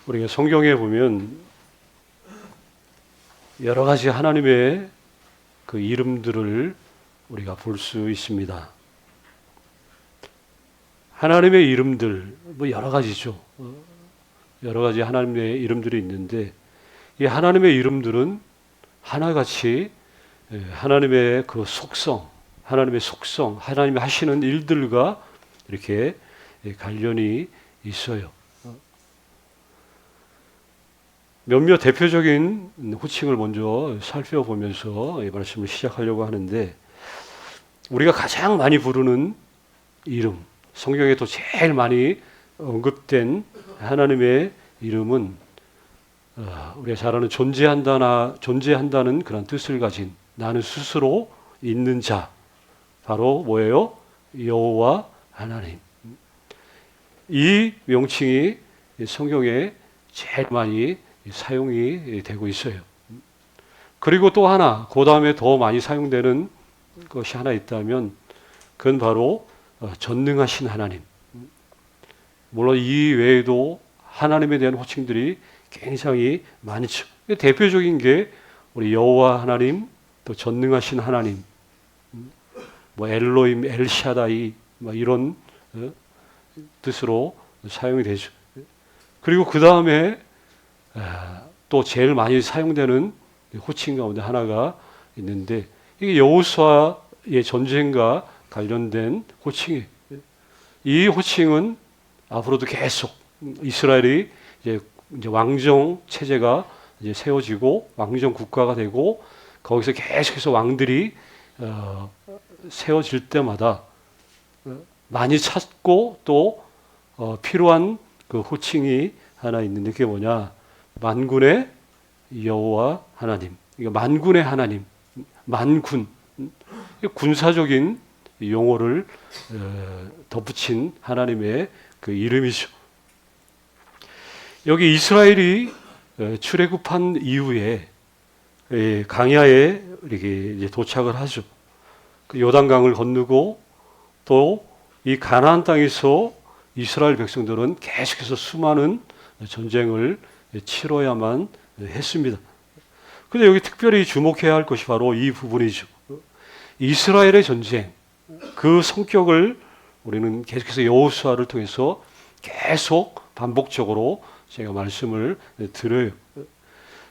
우리가 성경에 보면 여러 가지 하나님의 그 이름들을 우리가 볼 수 있습니다. 하나님의 이름들 뭐 여러 가지죠. 여러 가지 하나님의 이름들이 있는데 이 하나님의 이름들은 하나같이 하나님의 그 속성, 하나님이 하시는 일들과 이렇게 관련이 있어요. 몇몇 대표적인 호칭을 먼저 살펴보면서 이 말씀을 시작하려고 하는데, 우리가 가장 많이 부르는 이름, 성경에도 제일 많이 언급된 하나님의 이름은 우리가 잘 아는 존재한다는 그런 뜻을 가진 나는 스스로 있는 자, 바로 뭐예요? 여호와 하나님. 이 명칭이 성경에 제일 많이 사용이 되고 있어요. 그리고 또 하나, 그 다음에 더 많이 사용되는 것이 하나 있다면 그건 바로 전능하신 하나님. 물론 이 외에도 하나님에 대한 호칭들이 굉장히 많죠. 대표적인 게 우리 여호와 하나님, 또 전능하신 하나님, 뭐 엘로임, 엘샤다이, 뭐 이런 뜻으로 사용이 되죠. 그리고 그 다음에 또 제일 많이 사용되는 호칭 가운데 하나가 있는데, 이게 여호수아의 전쟁과 관련된 호칭이에요. 이 호칭은 앞으로도 계속 이스라엘이 이제 왕정 체제가 이제 세워지고 왕정 국가가 되고 거기서 계속해서 왕들이 세워질 때마다 많이 찾고 또 필요한 그 호칭이 하나 있는데, 그게 뭐냐? 만군의 여호와 하나님. 이거 만군의 하나님, 만군, 군사적인 용어를 덧붙인 하나님의 그 이름이죠. 여기 이스라엘이 출애굽한 이후에 광야에 이렇게 이제 도착을 하죠. 그 요단강을 건너고 또 이 가나안 땅에서 이스라엘 백성들은 계속해서 수많은 전쟁을 치러야만 했습니다. 그런데 여기 특별히 주목해야 할 것이 바로 이 부분이죠. 이스라엘의 전쟁, 그 성격을 우리는 계속해서 여호수아를 통해서 계속 반복적으로 제가 말씀을 드려요.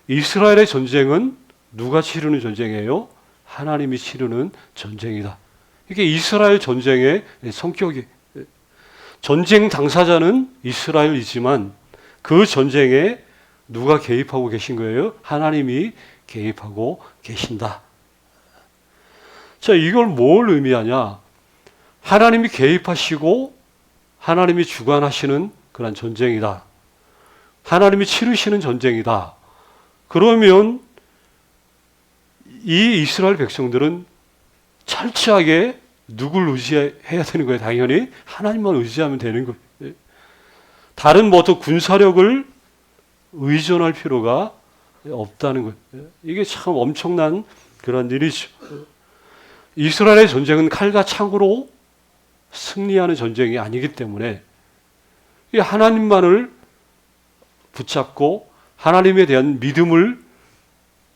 이스라엘의 전쟁은 누가 치르는 전쟁이에요? 하나님이 치르는 전쟁이다. 이게 이스라엘 전쟁의 성격이. 전쟁 당사자는 이스라엘이지만 그 전쟁에 누가 개입하고 계신 거예요? 하나님이 개입하고 계신다. 자, 이걸 뭘 의미하냐? 하나님이 개입하시고 하나님이 주관하시는 그런 전쟁이다. 하나님이 치르시는 전쟁이다. 그러면 이 이스라엘 백성들은 철저하게 누굴 의지해야 되는 거예요? 당연히 하나님만 의지하면 되는 거예요. 다른 뭐 어떤 군사력을 의존할 필요가 없다는 거예요. 이게 참 엄청난 그런 일이죠. 이스라엘의 전쟁은 칼과 창으로 승리하는 전쟁이 아니기 때문에 이 하나님만을 붙잡고 하나님에 대한 믿음을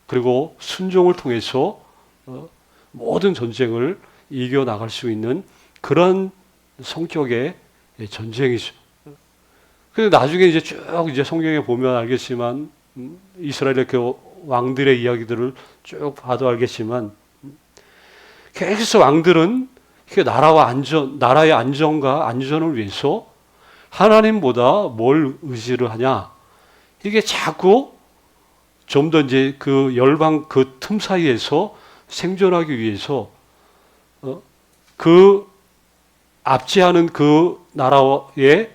그리고 순종을 통해서 모든 전쟁을 이겨나갈 수 있는 그런 성격의 전쟁이죠. 그래서 나중에 이제 쭉 이제 성경에 보면 알겠지만, 이스라엘의 그 왕들의 이야기들을 쭉 봐도 알겠지만, 계속해서 왕들은 나라의 안정과 안전을 위해서 하나님보다 뭘 의지를 하냐? 이게 자꾸 좀 더 이제 그 열방 그 틈 사이에서 생존하기 위해서 그 압제하는 그 나라에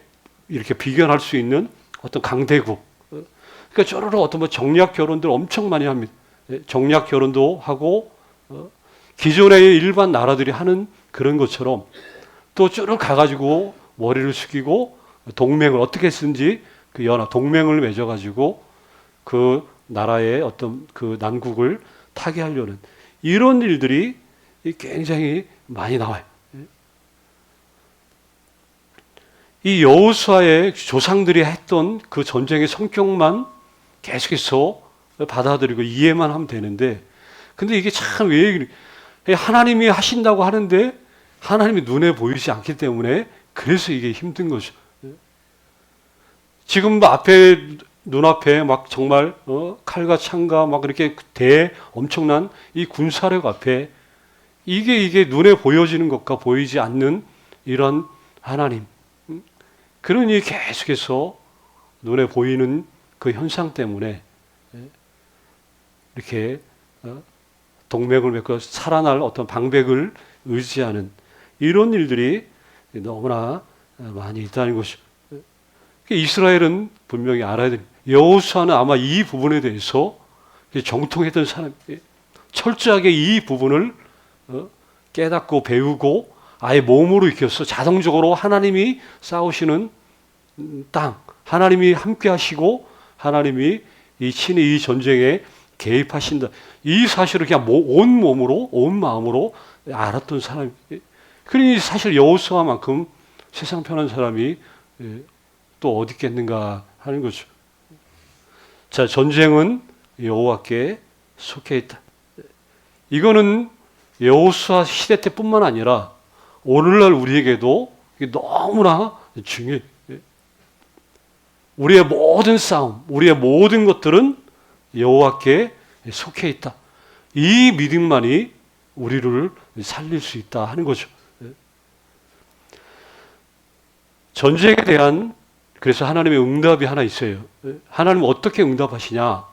이렇게 비견할 수 있는 어떤 강대국, 그러니까 쪼르르 어떤 뭐 정략 결혼들 엄청 많이 합니다. 정략 결혼도 하고 기존의 일반 나라들이 하는 그런 것처럼 또 쪼르르 가가지고 머리를 숙이고 동맹을 어떻게 쓰는지 그 연합 동맹을 맺어가지고 그 나라의 어떤 그 난국을 타개하려는 이런 일들이 굉장히 많이 나와요. 이 여호수아의 조상들이 했던 그 전쟁의 성격만 계속해서 받아들이고 이해만 하면 되는데, 근데 이게 참 왜 하나님이 하신다고 하는데 하나님이 눈에 보이지 않기 때문에 그래서 이게 힘든 거죠. 지금 앞에 눈앞에 막 정말 칼과 창과 막 이렇게 엄청난 이 군사력 앞에 이게 눈에 보여지는 것과 보이지 않는 이런 하나님, 그러니 계속해서 눈에 보이는 그 현상 때문에 이렇게 동맹을 맺고 살아날 어떤 방백을 의지하는 이런 일들이 너무나 많이 있다는 것이죠. 이스라엘은 분명히 알아야 됩니다. 여호수아는 아마 이 부분에 대해서 정통했던 사람, 철저하게 이 부분을 깨닫고 배우고 아예 몸으로 익혀서 자동적으로 하나님이 싸우시는 땅, 하나님이 함께 하시고 하나님이 친히 이 전쟁에 개입하신다, 이 사실을 그냥 온 몸으로 온 마음으로 알았던 사람. 그러니 사실 여호수아만큼 세상 편한 사람이 또 어디 있겠는가 하는 거죠. 자, 전쟁은 여호와께 속해 있다. 이거는 여호수아 시대 때뿐만 아니라 오늘날 우리에게도 너무나 중요해요. 우리의 모든 싸움, 우리의 모든 것들은 여호와께 속해 있다. 이 믿음만이 우리를 살릴 수 있다 하는 거죠. 전쟁에 대한, 그래서 하나님의 응답이 하나 있어요. 하나님은 어떻게 응답하시냐?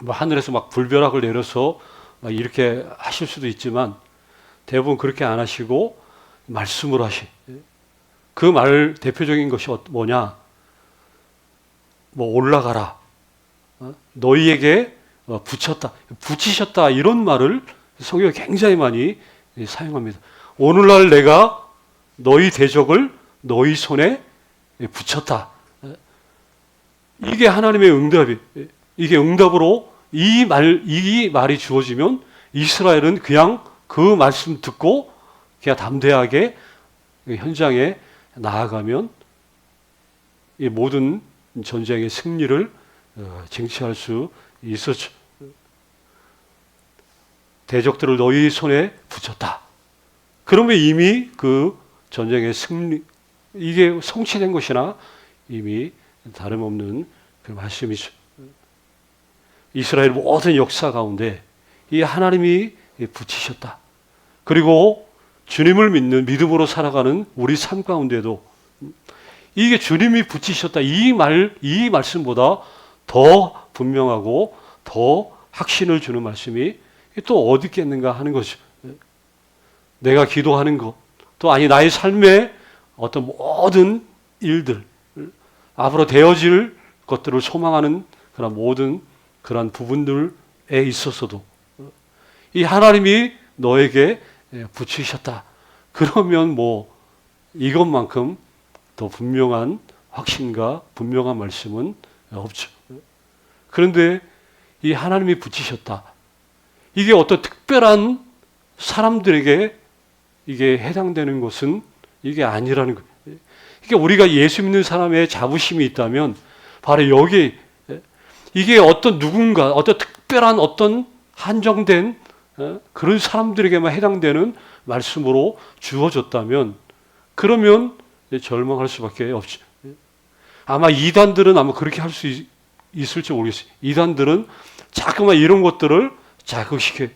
뭐 하늘에서 막 불벼락을 내려서 막 이렇게 하실 수도 있지만 대부분 그렇게 안 하시고 말씀으로 하시. 그 말 대표적인 것이 뭐냐? 뭐 올라가라. 너희에게 붙이셨다. 이런 말을 성경에 굉장히 많이 사용합니다. 오늘날 내가 너희 대적을 너희 손에 붙였다. 이게 하나님의 응답이. 이게 응답으로 이 말이 주어지면 이스라엘은 그냥 그 말씀 듣고 그냥 담대하게 현장에 나아가면 이 모든 전쟁의 승리를 쟁취할 수 있었죠. 대적들을 너희 손에 붙였다. 그러면 이미 그 전쟁의 승리, 이게 성취된 것이나 이미 다름없는 그 말씀이죠. 이스라엘 모든 역사 가운데 이 하나님이 붙이셨다. 그리고 주님을 믿는 믿음으로 살아가는 우리 삶 가운데도 이게 주님이 붙이셨다. 이 말씀보다 더 분명하고 더 확신을 주는 말씀이 또 어디 있겠는가 하는 거죠. 내가 기도하는 것, 또 아니 나의 삶의 어떤 모든 일들, 앞으로 되어질 것들을 소망하는 그런 모든 그런 부분들에 있어서도 이 하나님이 너에게 붙이셨다. 그러면 뭐 이것만큼 더 분명한 확신과 분명한 말씀은 없죠. 그런데 이 하나님이 붙이셨다. 이게 어떤 특별한 사람들에게 이게 해당되는 것은 이게 아니라는 거예요. 그러니까 우리가 예수 믿는 사람의 자부심이 있다면 바로 여기 이게 어떤 누군가 어떤 특별한 어떤 한정된 그런 사람들에게만 해당되는 말씀으로 주어졌다면 그러면 절망할 수밖에 없죠. 아마 이단들은 아마 그렇게 할 수 있을지 모르겠어요. 이단들은 자꾸만 이런 것들을 자극시켜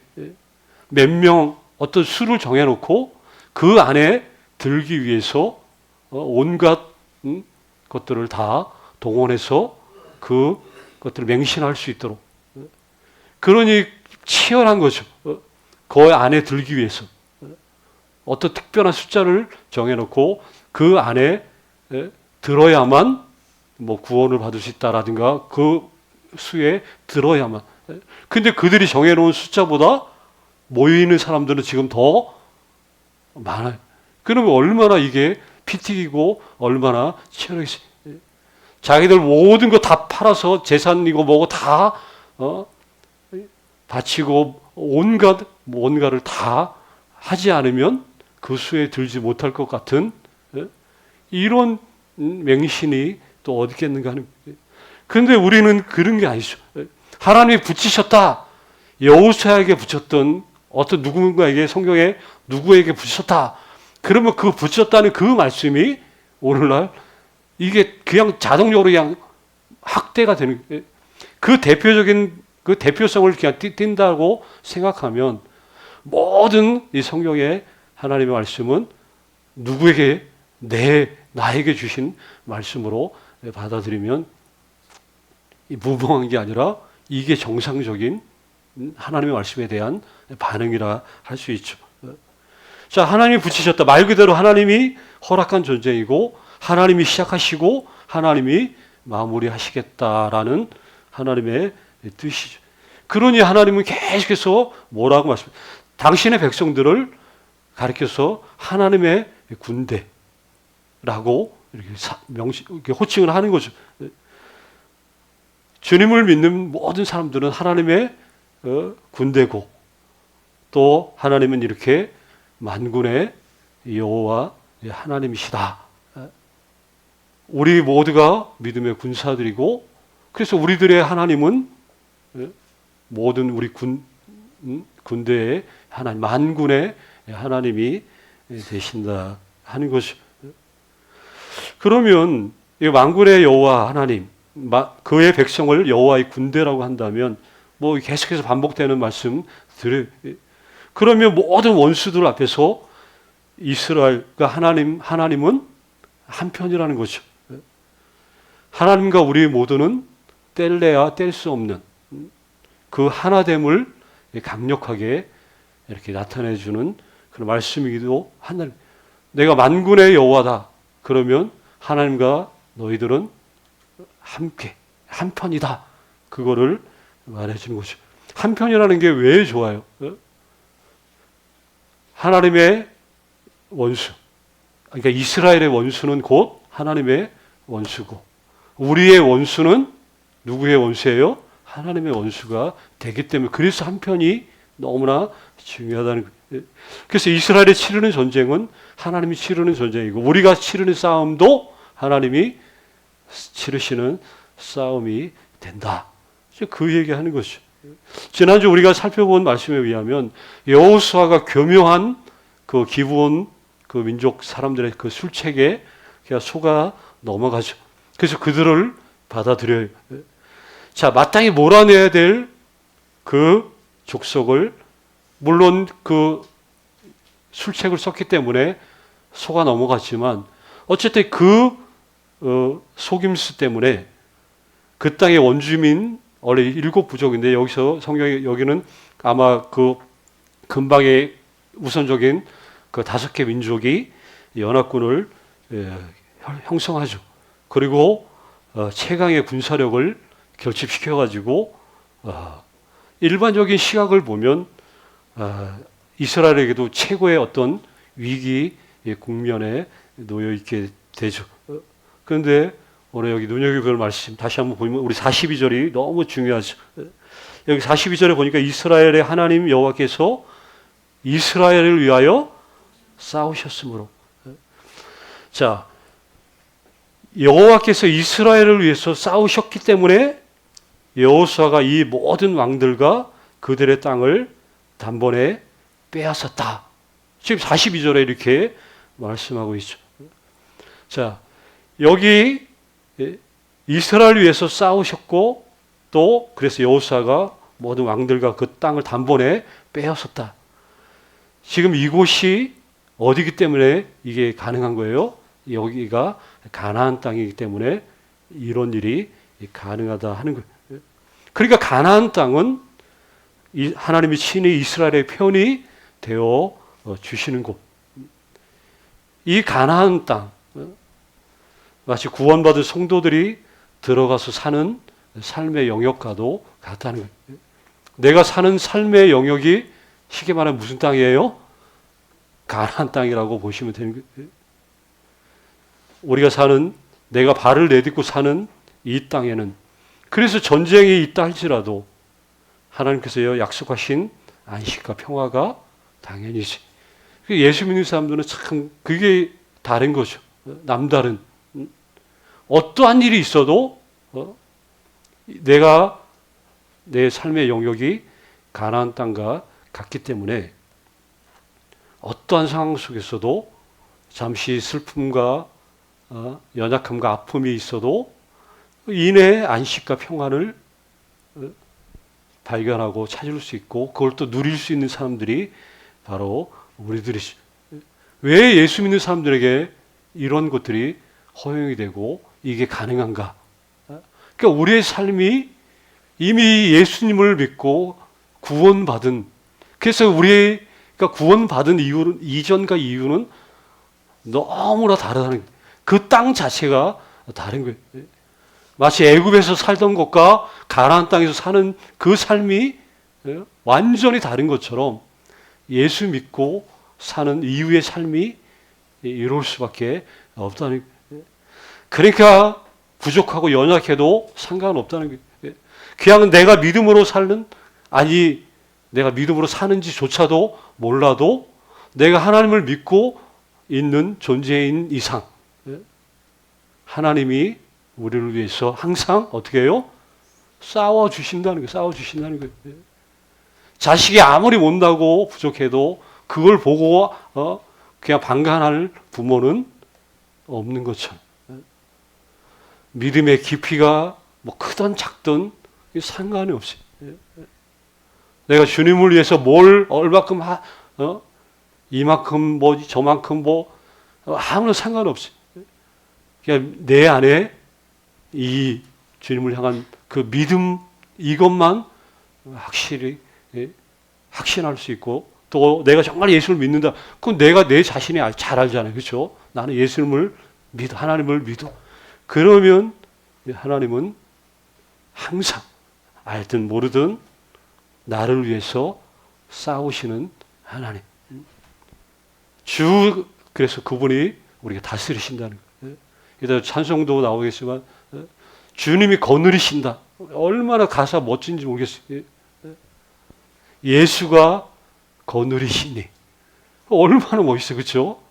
몇 명 어떤 수를 정해놓고 그 안에 들기 위해서 온갖 것들을 다 동원해서 그 것들을 맹신할 수 있도록, 그러니 치열한 거죠. 그 안에 들기 위해서 어떤 특별한 숫자를 정해놓고 그 안에 들어야만 뭐 구원을 받을 수 있다라든가 그 수에 들어야만. 근데 그들이 정해놓은 숫자보다 모여있는 사람들은 지금 더 많아요. 그러면 얼마나 이게 피 튀기고 얼마나 치열하겠어요. 자기들 모든 거 다 팔아서 재산이고 뭐고 다 바치고 온갖을 다 하지 않으면 그 수에 들지 못할 것 같은 이런 맹신이 또 어디 있겠는가 하는. 그런데 우리는 그런 게 아니죠. 하나님이 붙이셨다. 여호수아에게 붙였던 어떤 누군가에게 성경에 누구에게 붙이셨다. 그러면 그 붙였다는 그 말씀이 오늘날 이게 그냥 자동적으로 그냥 확대가 되는 그 대표적인 그 대표성을 그냥 띈다고 생각하면 모든 이 성경의 하나님의 말씀은 누구에게 나에게 주신 말씀으로 받아들이면 무방한 게 아니라 이게 정상적인 하나님의 말씀에 대한 반응이라 할 수 있죠. 자, 하나님이 붙이셨다. 말 그대로 하나님이 허락한 존재이고 하나님이 시작하시고 하나님이 마무리하시겠다라는 하나님의 뜻이죠. 그러니 하나님은 계속해서 뭐라고 말씀해요? 당신의 백성들을 가리켜서 하나님의 군대라고 이렇게 호칭을 하는 거죠. 주님을 믿는 모든 사람들은 하나님의 군대고 또 하나님은 이렇게 만군의 여호와 하나님이시다. 우리 모두가 믿음의 군사들이고 그래서 우리들의 하나님은 모든 우리 군대의 하나님, 만군의 하나님이 되신다 하는 것이. 그러면 이 만군의 여호와 하나님, 그의 백성을 여호와의 군대라고 한다면 뭐 계속해서 반복되는 말씀 들을. 그러면 모든 원수들 앞에서 이스라엘과 하나님은 한편이라는 거죠. 하나님과 우리 모두는 뗄래야 뗄 수 없는 그 하나됨을 강력하게 이렇게 나타내주는 그런 말씀이기도 한다. 내가 만군의 여호와다. 그러면 하나님과 너희들은 함께 한편이다. 그거를 말해주는 거죠. 한편이라는 게 왜 좋아요? 하나님의 원수, 그러니까 이스라엘의 원수는 곧 하나님의 원수고 우리의 원수는 누구의 원수예요? 하나님의 원수가 되기 때문에 그래서 한편이 너무나 중요하다는 거예요. 그래서 이스라엘이 치르는 전쟁은 하나님이 치르는 전쟁이고 우리가 치르는 싸움도 하나님이 치르시는 싸움이 된다. 그 얘기하는 것이죠. 지난주 우리가 살펴본 말씀에 의하면 여호수아가 교묘한 그 기브온 그 민족 사람들의 그 술책에 그냥 속아 넘어가죠. 그래서 그들을 받아들여요. 자, 마땅히 몰아내야 될 그 족속을 물론 그 술책을 썼기 때문에 속아 넘어갔지만 어쨌든 그 속임수 때문에 그 땅의 원주민 원래 7부족인데 여기서 성경에 여기는 아마 그 근방의 우선적인 그 5개 민족이 연합군을 형성하죠. 그리고 최강의 군사력을 결집시켜 가지고 일반적인 시각을 보면 이스라엘에게도 최고의 어떤 위기 국면에 놓여 있게 되죠. 그런데 오늘 여기 눈여겨볼 말씀 다시 한번 보면 우리 42절이 너무 중요하죠. 여기 42절에 보니까 이스라엘의 하나님 여호와께서 이스라엘을 위하여 싸우셨으므로. 자, 여호와께서 이스라엘을 위해서 싸우셨기 때문에 여호수아가 이 모든 왕들과 그들의 땅을 단번에 빼앗았다. 지금 42절에 이렇게 말씀하고 있죠. 자, 여기 이스라엘을 위해서 싸우셨고 또 그래서 여호수아가 모든 왕들과 그 땅을 단번에 빼앗았다. 지금 이곳이 어디기 때문에 이게 가능한 거예요? 여기가 가나안 땅이기 때문에 이런 일이 가능하다 하는 거예요. 그러니까 가나안 땅은 하나님이 친히 이스라엘의 편이 되어 주시는 곳. 이 가나안 땅 마치 구원받은 성도들이 들어가서 사는 삶의 영역과도 같다는 거예요. 내가 사는 삶의 영역이 쉽게 말하면 무슨 땅이에요? 가나안 땅이라고 보시면 되는 거예요. 우리가 사는 내가 발을 내딛고 사는 이 땅에는 그래서 전쟁이 있다 할지라도 하나님께서 약속하신 안식과 평화가 당연히지. 예수 믿는 사람들은 참 그게 다른 거죠. 남다른. 어떠한 일이 있어도 내가 내 삶의 영역이 가나안 땅과 같기 때문에 어떠한 상황 속에서도 잠시 슬픔과 연약함과 아픔이 있어도 인의 안식과 평안을 발견하고 찾을 수 있고 그걸 또 누릴 수 있는 사람들이 바로 우리들이죠. 왜 예수 믿는 사람들에게 이런 것들이 허용이 되고 이게 가능한가? 그러니까 우리의 삶이 이미 예수님을 믿고 구원받은, 그래서 우리가 구원받은 이유는, 이전과 이유는 너무나 다르다는 거예요. 그 땅 자체가 다른 거예요. 마치 애굽에서 살던 것과 가나안 땅에서 사는 그 삶이 완전히 다른 것처럼 예수 믿고 사는 이후의 삶이 이룰 수밖에 없다는 거예요. 그러니까 부족하고 연약해도 상관없다는 거예요. 그냥 내가 믿음으로 사는, 아니 내가 믿음으로 사는지조차도 몰라도 내가 하나님을 믿고 있는 존재인 이상 하나님이 우리를 위해서 항상 어떻게 해요? 싸워주신다는 거예요. 싸워주신다는 거예요. 자식이 아무리 못나고 부족해도 그걸 보고 그냥 방관할 부모는 없는 것처럼 믿음의 깊이가 뭐 크든 작든 상관이 없이 내가 주님을 위해서 뭘 얼마큼 이만큼 뭐 저만큼 뭐 아무런 상관없이 그냥 내 안에 이 주님을 향한 그 믿음 이것만 확실히 확신할 수 있고 또 내가 정말 예수를 믿는다. 그건 내가 내 자신이 잘 알잖아요. 그렇죠? 나는 예수님을 믿어. 하나님을 믿어. 그러면 하나님은 항상 알든 모르든 나를 위해서 싸우시는 하나님. 그래서 그분이 우리가 다스리신다는 거예요. 이따 찬송도 나오겠지만 주님이 거느리신다. 얼마나 가사 멋진지 모르겠어요. 예수가 거느리시니. 얼마나 멋있어요. 그렇죠?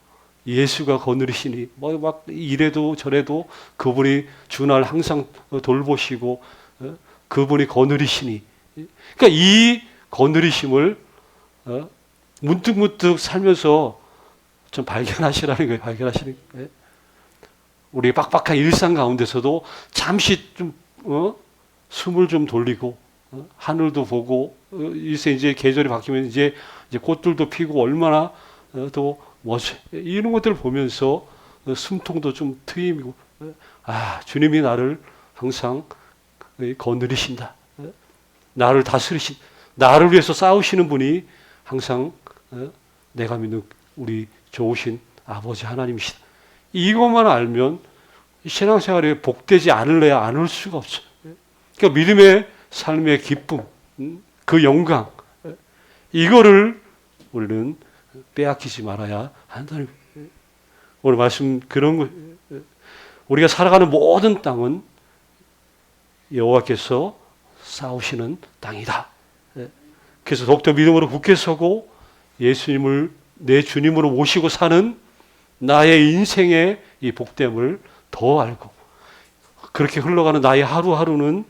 예수가 거느리시니. 뭐 막 이래도 저래도 그분이 주날 항상 돌보시고 그분이 거느리시니. 그러니까 이 거느리심을 문득문득 살면서 좀 발견하시라는 거예요. 발견하시는 거예요. 우리 빡빡한 일상 가운데서도 잠시 좀 숨을 좀 돌리고 하늘도 보고 이제 계절이 바뀌면 이제 꽃들도 피고 얼마나 더 멋져 이런 것들을 보면서 숨통도 좀 트이고 주님이 나를 항상 거느리신다. 나를 다스리신, 나를 위해서 싸우시는 분이 항상 내가 믿는 우리 좋으신 아버지 하나님이시다. 이것만 알면 신앙생활에 복되지 않을래야 않을 수가 없어요. 그러니까 믿음의 삶의 기쁨, 그 영광, 이거를 우리는 빼앗기지 말아야 한다는 거예요. 오늘 말씀 그런 거, 우리가 살아가는 모든 땅은 여호와께서 싸우시는 땅이다. 그래서 더욱더 믿음으로 굳게 서고 예수님을 내 주님으로 모시고 사는 나의 인생의 이 복됨을 더 알고 그렇게 흘러가는 나의 하루하루는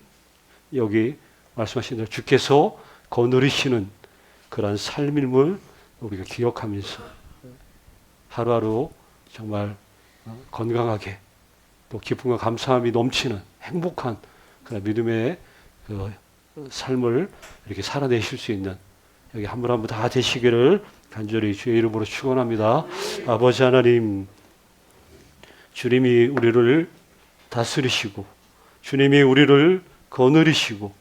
여기 말씀하신 대로 주께서 거느리시는 그러한 삶임을 우리가 기억하면서 하루하루 정말 건강하게 또 기쁨과 감사함이 넘치는 행복한 그런 믿음의 그 삶을 이렇게 살아내실 수 있는 여기 한 분 한 분 다 되시기를 간절히 주의 이름으로 축원합니다. 아버지 하나님, 주님이 우리를 다스리시고 주님이 우리를 거느리시고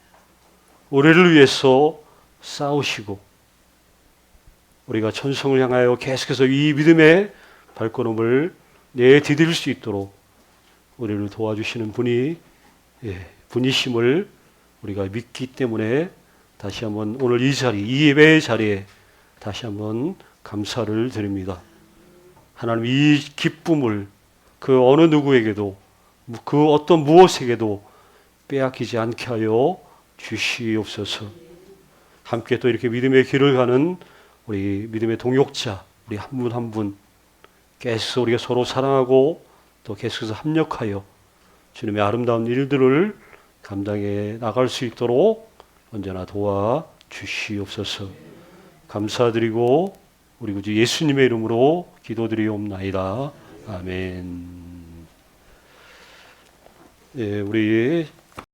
우리를 위해서 싸우시고 우리가 천성을 향하여 계속해서 이 믿음의 발걸음을 내디딜 수 있도록 우리를 도와주시는 분이심을 우리가 믿기 때문에 다시 한번 오늘 이 자리, 이 예배의 자리에 다시 한번 감사를 드립니다. 하나님, 이 기쁨을 그 어느 누구에게도 그 어떤 무엇에게도 빼앗기지 않게 하여 주시옵소서. 함께 또 이렇게 믿음의 길을 가는 우리 믿음의 동역자, 우리 한 분 한 분 계속 우리가 서로 사랑하고 또 계속해서 합력하여 주님의 아름다운 일들을 감당해 나갈 수 있도록 언제나 도와 주시옵소서. 감사드리고 우리 구주 예수님의 이름으로 기도드리옵나이다. 아멘. 예, 우리